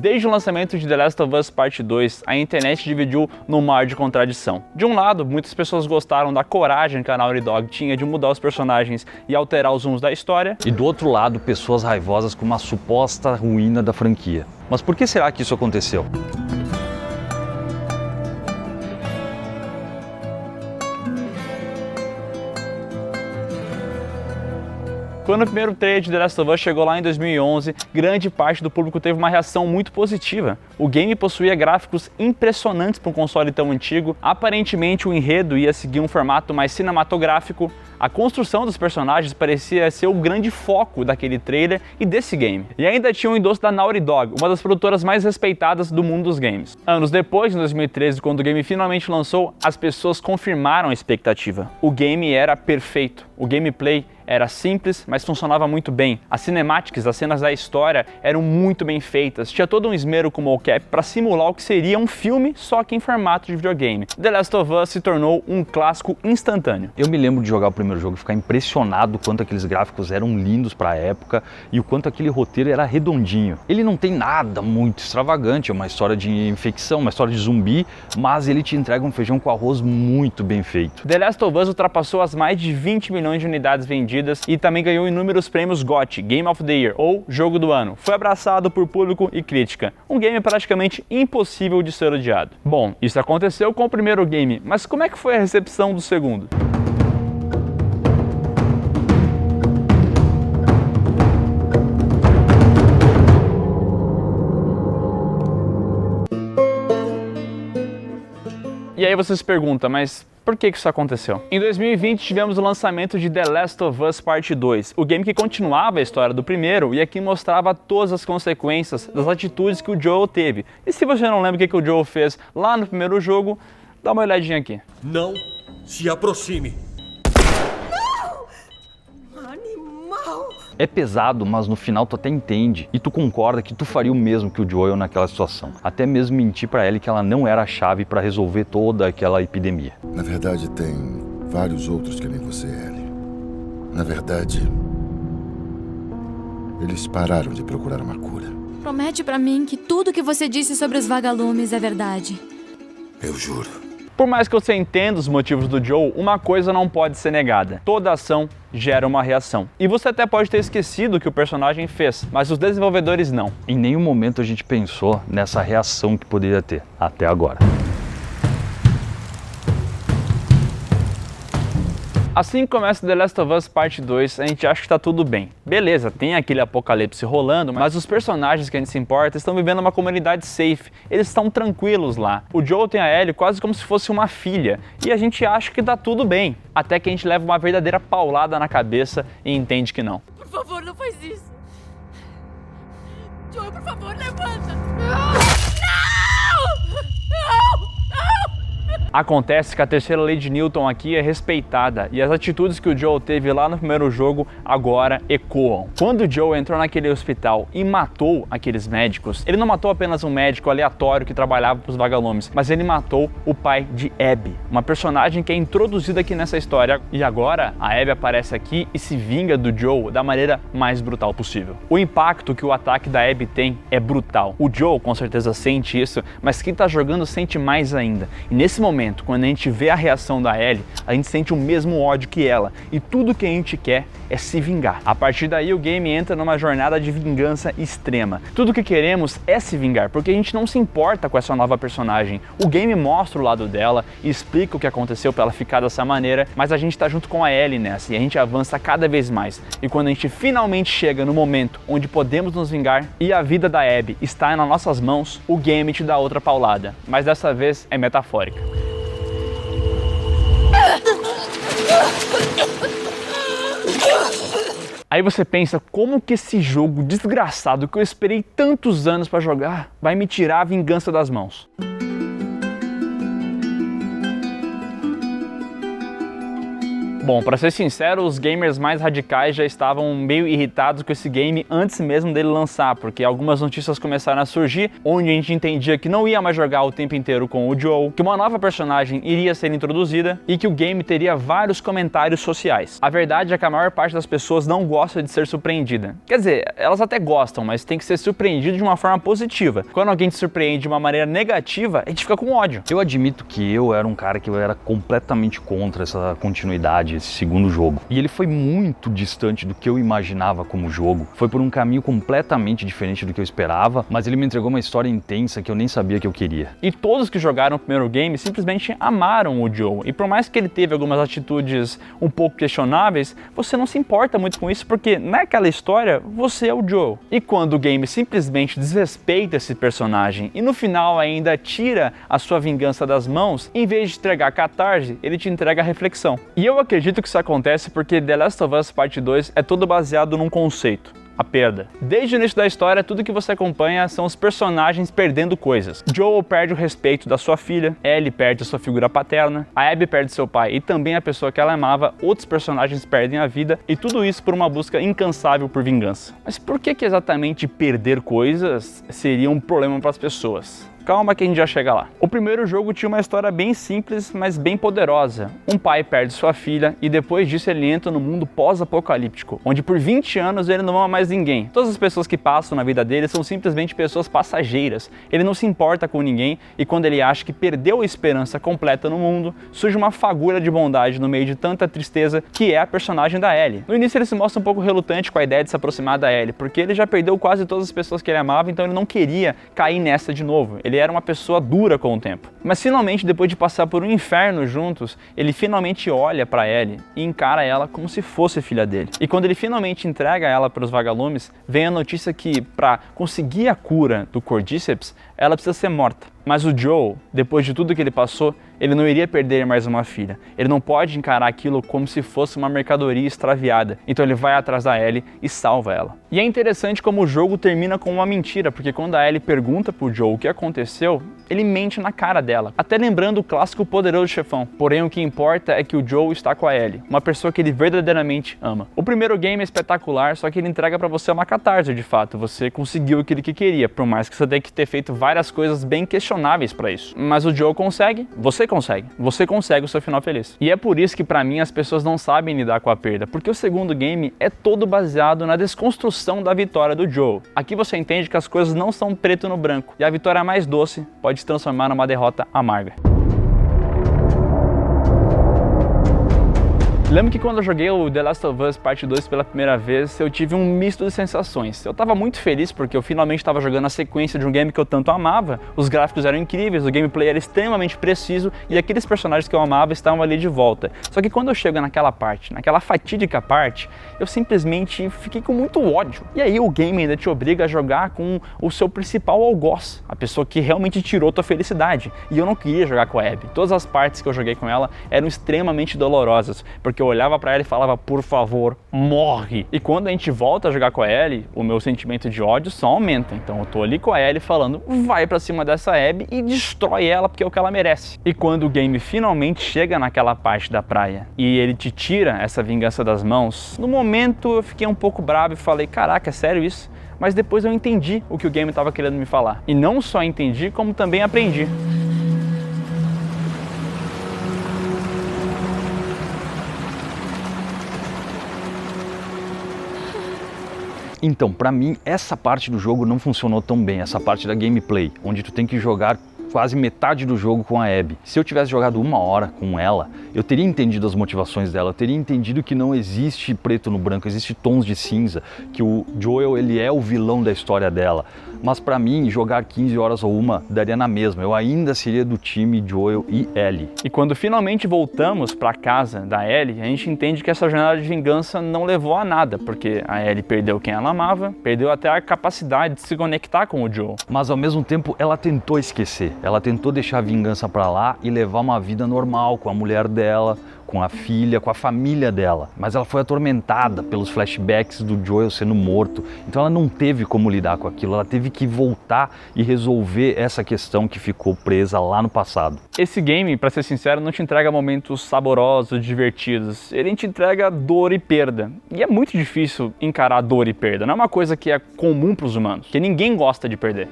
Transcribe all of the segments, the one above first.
Desde o lançamento de The Last of Us Parte 2, a internet dividiu num mar de contradição. De um lado, muitas pessoas gostaram da coragem que a Naughty Dog tinha de mudar os personagens e alterar os rumos da história. E do outro lado, pessoas raivosas com uma suposta ruína da franquia. Mas por que será que isso aconteceu? Quando o primeiro trailer de The Last of Us chegou lá em 2011, grande parte do público teve uma reação muito positiva. O game possuía gráficos impressionantes para um console tão antigo, aparentemente o enredo ia seguir um formato mais cinematográfico, a construção dos personagens parecia ser o grande foco daquele trailer e desse game. E ainda tinha o endosso da Naughty Dog, uma das produtoras mais respeitadas do mundo dos games. Anos depois, em 2013, quando o game finalmente lançou, as pessoas confirmaram a expectativa. O game era perfeito, o gameplay era simples, mas funcionava muito bem. As cinemáticas, as cenas da história eram muito bem feitas. Tinha todo um esmero com o mocap para simular o que seria um filme, só que em formato de videogame. The Last of Us se tornou um clássico instantâneo. Eu me lembro de jogar o primeiro jogo e ficar impressionado quanto aqueles gráficos eram lindos para a época e o quanto aquele roteiro era redondinho. Ele não tem nada muito extravagante, é uma história de infecção, uma história de zumbi, mas ele te entrega um feijão com arroz muito bem feito. The Last of Us ultrapassou as mais de 20 milhões de unidades vendidas e também ganhou inúmeros prêmios GOTY, Game of the Year ou Jogo do Ano. Foi abraçado por público e crítica. Um game praticamente impossível de ser odiado. Bom, isso aconteceu com o primeiro game, mas como é que foi a recepção do segundo? E aí você se pergunta, mas por que isso aconteceu? Em 2020 tivemos o lançamento de The Last of Us Parte 2, o game que continuava a história do primeiro e aqui mostrava todas as consequências das atitudes que o Joel teve. E se você não lembra o que o Joel fez lá no primeiro jogo, dá uma olhadinha aqui. Não se aproxime! É pesado, mas no final tu até entende e tu concorda que tu faria o mesmo que o Joel naquela situação. Até mesmo mentir pra Ellie que ela não era a chave pra resolver toda aquela epidemia. Na verdade, tem vários outros que nem você, Ellie. Na verdade, eles pararam de procurar uma cura. Promete pra mim que tudo que você disse sobre os vagalumes é verdade. Eu juro. Por mais que você entenda os motivos do Joel, uma coisa não pode ser negada. Toda ação gera uma reação. E você até pode ter esquecido o que o personagem fez, mas os desenvolvedores não. Em nenhum momento a gente pensou nessa reação que poderia ter, até agora. Assim que começa The Last of Us Parte 2, a gente acha que tá tudo bem. Beleza, tem aquele apocalipse rolando, mas os personagens que a gente se importa estão vivendo uma comunidade safe. Eles estão tranquilos lá. O Joel tem a Ellie quase como se fosse uma filha. E a gente acha que tá tudo bem. Até que a gente leva uma verdadeira paulada na cabeça e entende que não. Por favor, não faz isso. Joel, por favor, levanta. Acontece que a terceira lei de Newton aqui é respeitada e as atitudes que o Joel teve lá no primeiro jogo agora ecoam. Quando o Joel entrou naquele hospital e matou aqueles médicos, ele não matou apenas um médico aleatório que trabalhava para os vagalumes, mas ele matou o pai de Abby, uma personagem que é introduzida aqui nessa história. E agora a Abby aparece aqui e se vinga do Joel da maneira mais brutal possível. O impacto que o ataque da Abby tem é brutal. O Joel com certeza sente isso, mas quem tá jogando sente mais ainda. E nesse momento, quando a gente vê a reação da Ellie, a gente sente o mesmo ódio que ela, e tudo que a gente quer é se vingar. A partir daí o game entra numa jornada de vingança extrema. Tudo que queremos é se vingar, porque a gente não se importa com essa nova personagem. O game mostra o lado dela e explica o que aconteceu pra ela ficar dessa maneira, mas a gente tá junto com a Ellie nessa, e a gente avança cada vez mais. E quando a gente finalmente chega no momento onde podemos nos vingar e a vida da Abby está nas nossas mãos, o game te dá outra paulada, mas dessa vez é metafórica. Aí você pensa, como que esse jogo desgraçado que eu esperei tantos anos pra jogar vai me tirar a vingança das mãos? Bom, pra ser sincero, os gamers mais radicais já estavam meio irritados com esse game antes mesmo dele lançar, porque algumas notícias começaram a surgir, onde a gente entendia que não ia mais jogar o tempo inteiro com o Joel, que uma nova personagem iria ser introduzida e que o game teria vários comentários sociais. A verdade é que a maior parte das pessoas não gosta de ser surpreendida. Quer dizer, elas até gostam, mas tem que ser surpreendido de uma forma positiva. Quando alguém te surpreende de uma maneira negativa, a gente fica com ódio. Eu admito que eu era um cara que eu era completamente contra essa continuidade, esse segundo jogo. E ele foi muito distante do que eu imaginava como jogo. Foi por um caminho completamente diferente do que eu esperava, mas ele me entregou uma história intensa que eu nem sabia que eu queria. E todos que jogaram o primeiro game simplesmente amaram o Joel. E por mais que ele teve algumas atitudes um pouco questionáveis, você não se importa muito com isso, porque naquela história você é o Joel. E quando o game simplesmente desrespeita esse personagem e no final ainda tira a sua vingança das mãos, em vez de entregar catarse, ele te entrega a reflexão. E eu acredito que isso acontece porque The Last of Us Part 2 é todo baseado num conceito: a perda. Desde o início da história, tudo que você acompanha são os personagens perdendo coisas. Joel perde o respeito da sua filha, Ellie perde a sua figura paterna, a Abby perde seu pai e também a pessoa que ela amava, outros personagens perdem a vida, e tudo isso por uma busca incansável por vingança. Mas por que exatamente perder coisas seria um problema para as pessoas? Calma que a gente já chega lá. O primeiro jogo tinha uma história bem simples, mas bem poderosa. Um pai perde sua filha e depois disso ele entra no mundo pós-apocalíptico, onde por 20 anos ele não ama mais ninguém. Todas as pessoas que passam na vida dele são simplesmente pessoas passageiras. Ele não se importa com ninguém e quando ele acha que perdeu a esperança completa no mundo, surge uma fagulha de bondade no meio de tanta tristeza, que é a personagem da Ellie. No início ele se mostra um pouco relutante com a ideia de se aproximar da Ellie, porque ele já perdeu quase todas as pessoas que ele amava, então ele não queria cair nessa de novo. Ele era uma pessoa dura com o tempo. Mas finalmente, depois de passar por um inferno juntos, ele finalmente olha para Ellie e encara ela como se fosse filha dele. E quando ele finalmente entrega ela para os vagalumes, vem a notícia que, para conseguir a cura do Cordyceps, ela precisa ser morta. Mas o Joel, depois de tudo que ele passou, ele não iria perder mais uma filha. Ele não pode encarar aquilo como se fosse uma mercadoria extraviada. Então ele vai atrás da Ellie e salva ela. E é interessante como o jogo termina com uma mentira, porque quando a Ellie pergunta pro Joel o que aconteceu, ele mente na cara dela, até lembrando o clássico Poderoso Chefão. Porém, o que importa é que o Joel está com a Ellie, uma pessoa que ele verdadeiramente ama. O primeiro game é espetacular, só que ele entrega pra você uma catarse de fato. Você conseguiu aquilo que queria, por mais que você tenha que ter feito várias coisas bem questionáveis pra isso. Mas o Joel consegue, você consegue o seu final feliz. E é por isso que pra mim as pessoas não sabem lidar com a perda, porque o segundo game é todo baseado na desconstrução da vitória do Joel. Aqui você entende que as coisas não são preto no branco, e a vitória mais doce pode se transformar numa derrota amarga. Lembro que quando eu joguei o The Last of Us Part 2 pela primeira vez, eu tive um misto de sensações. Eu tava muito feliz porque eu finalmente estava jogando a sequência de um game que eu tanto amava, os gráficos eram incríveis, o gameplay era extremamente preciso e aqueles personagens que eu amava estavam ali de volta. Só que quando eu chego naquela parte, naquela fatídica parte, eu simplesmente fiquei com muito ódio. E aí o game ainda te obriga a jogar com o seu principal algoz, a pessoa que realmente tirou tua felicidade. E eu não queria jogar com a Abby. Todas as partes que eu joguei com ela eram extremamente dolorosas, porque eu olhava pra ela e falava, por favor, morre. E quando a gente volta a jogar com a Ellie, o meu sentimento de ódio só aumenta. Então eu tô ali com a Ellie falando, vai pra cima dessa Abby e destrói ela porque é o que ela merece. E quando o game finalmente chega naquela parte da praia e ele te tira essa vingança das mãos, no momento eu fiquei um pouco bravo e falei, caraca, é sério isso? Mas depois eu entendi o que o game estava querendo me falar. E não só entendi, como também aprendi. Então, pra mim, essa parte do jogo não funcionou tão bem, essa parte da gameplay, onde tu tem que jogar quase metade do jogo com a Abby. Se eu tivesse jogado 1 hora com ela, eu teria entendido as motivações dela, eu teria entendido que não existe preto no branco, existe tons de cinza, que o Joel ele é o vilão da história dela. Mas pra mim, jogar 15 horas ou uma daria na mesma, eu ainda seria do time Joel e Ellie. E quando finalmente voltamos pra casa da Ellie, a gente entende que essa jornada de vingança não levou a nada, porque a Ellie perdeu quem ela amava, perdeu até a capacidade de se conectar com o Joel. Mas ao mesmo tempo, ela tentou esquecer. Ela tentou deixar a vingança pra lá e levar uma vida normal com a mulher dela, com a filha, com a família dela, mas ela foi atormentada pelos flashbacks do Joel sendo morto, então ela não teve como lidar com aquilo, ela teve que voltar e resolver essa questão que ficou presa lá no passado. Esse game, pra ser sincero, não te entrega momentos saborosos, divertidos, ele te entrega dor e perda, e é muito difícil encarar dor e perda, não é uma coisa que é comum pros humanos, que ninguém gosta de perder.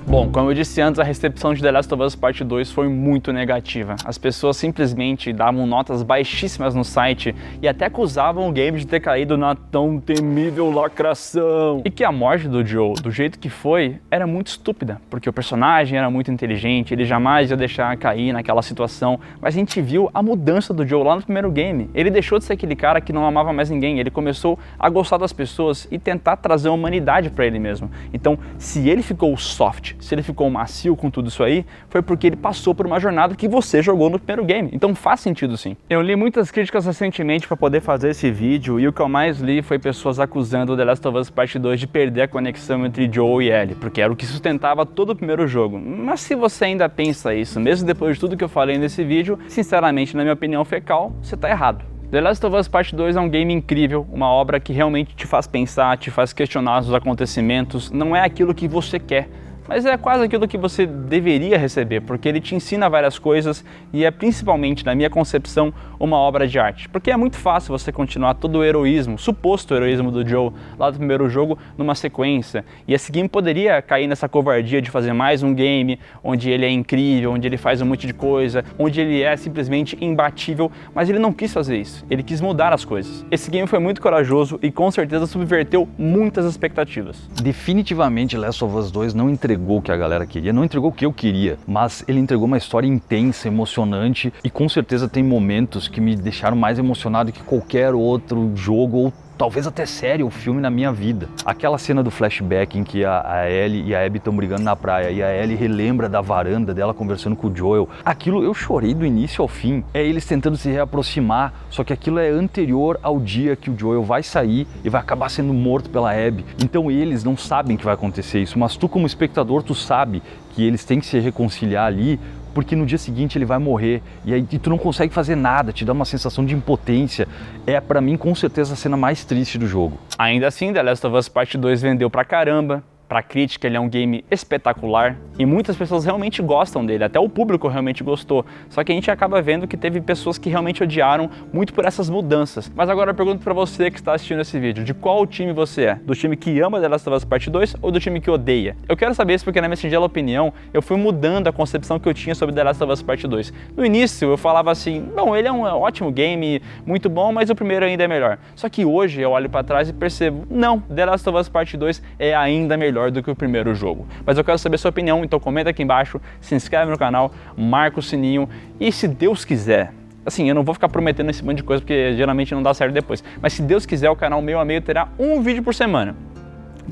Bom, como eu disse antes, a recepção de The Last of Us Part 2 foi muito negativa. As pessoas simplesmente davam notas baixíssimas no site e até acusavam o game de ter caído na tão temível lacração. E que a morte do Joel, do jeito que foi, era muito estúpida, porque o personagem era muito inteligente, ele jamais ia deixar cair naquela situação, mas a gente viu a mudança do Joel lá no primeiro game. Ele deixou de ser aquele cara que não amava mais ninguém, ele começou a gostar das pessoas e tentar trazer uma humanidade pra ele mesmo. Então, se ele ficou soft, se ele ficou macio com tudo isso aí, foi porque ele passou por uma jornada que você jogou no primeiro game. Então faz sentido sim. Eu li muitas críticas recentemente para poder fazer esse vídeo e o que eu mais li foi pessoas acusando The Last of Us Part 2 de perder a conexão entre Joel e Ellie, porque era o que sustentava todo o primeiro jogo. Mas se você ainda pensa isso, mesmo depois de tudo que eu falei nesse vídeo, sinceramente, na minha opinião fecal, você tá errado. The Last of Us Part 2 é um game incrível, uma obra que realmente te faz pensar, te faz questionar os acontecimentos, não é aquilo que você quer, mas é quase aquilo que você deveria receber, porque ele te ensina várias coisas e é principalmente, na minha concepção, uma obra de arte. Porque é muito fácil você continuar todo o heroísmo, suposto heroísmo do Joel lá do primeiro jogo, numa sequência. E esse game poderia cair nessa covardia de fazer mais um game onde ele é incrível, onde ele faz um monte de coisa, onde ele é simplesmente imbatível, mas ele não quis fazer isso, ele quis mudar as coisas. Esse game foi muito corajoso e com certeza subverteu muitas expectativas. Definitivamente Last of Us 2 não entregou o que a galera queria, não entregou o que eu queria, mas ele entregou uma história intensa, emocionante e com certeza tem momentos que me deixaram mais emocionado que qualquer outro jogo ou talvez até série ou filme na minha vida. Aquela cena do flashback em que a Ellie e a Abby estão brigando na praia e a Ellie relembra da varanda dela conversando com o Joel. Aquilo eu chorei do início ao fim. É eles tentando se reaproximar, só que aquilo é anterior ao dia que o Joel vai sair e vai acabar sendo morto pela Abby. Então eles não sabem que vai acontecer isso, mas tu como espectador, tu sabe que eles têm que se reconciliar ali, porque no dia seguinte ele vai morrer e aí tu não consegue fazer nada, te dá uma sensação de impotência. É pra mim com certeza a cena mais triste do jogo. Ainda assim, The Last of Us Part 2 vendeu pra caramba. Pra crítica, ele é um game espetacular e muitas pessoas realmente gostam dele, até o público realmente gostou. Só que a gente acaba vendo que teve pessoas que realmente odiaram muito por essas mudanças. Mas agora eu pergunto pra você que está assistindo esse vídeo, de qual time você é? Do time que ama The Last of Us Part 2 ou do time que odeia? Eu quero saber isso porque na minha singela opinião, eu fui mudando a concepção que eu tinha sobre The Last of Us Part 2. No início eu falava assim, bom, ele é um ótimo game, muito bom, mas o primeiro ainda é melhor. Só que hoje eu olho pra trás e percebo, não, The Last of Us Part 2 é ainda melhor do que o primeiro jogo. Mas eu quero saber a sua opinião, então comenta aqui embaixo, se inscreve no canal, marca o sininho e se Deus quiser, assim, eu não vou ficar prometendo esse monte de coisa porque geralmente não dá certo depois, mas se Deus quiser o canal Meio a Meio terá um vídeo por semana.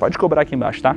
Pode cobrar aqui embaixo, tá?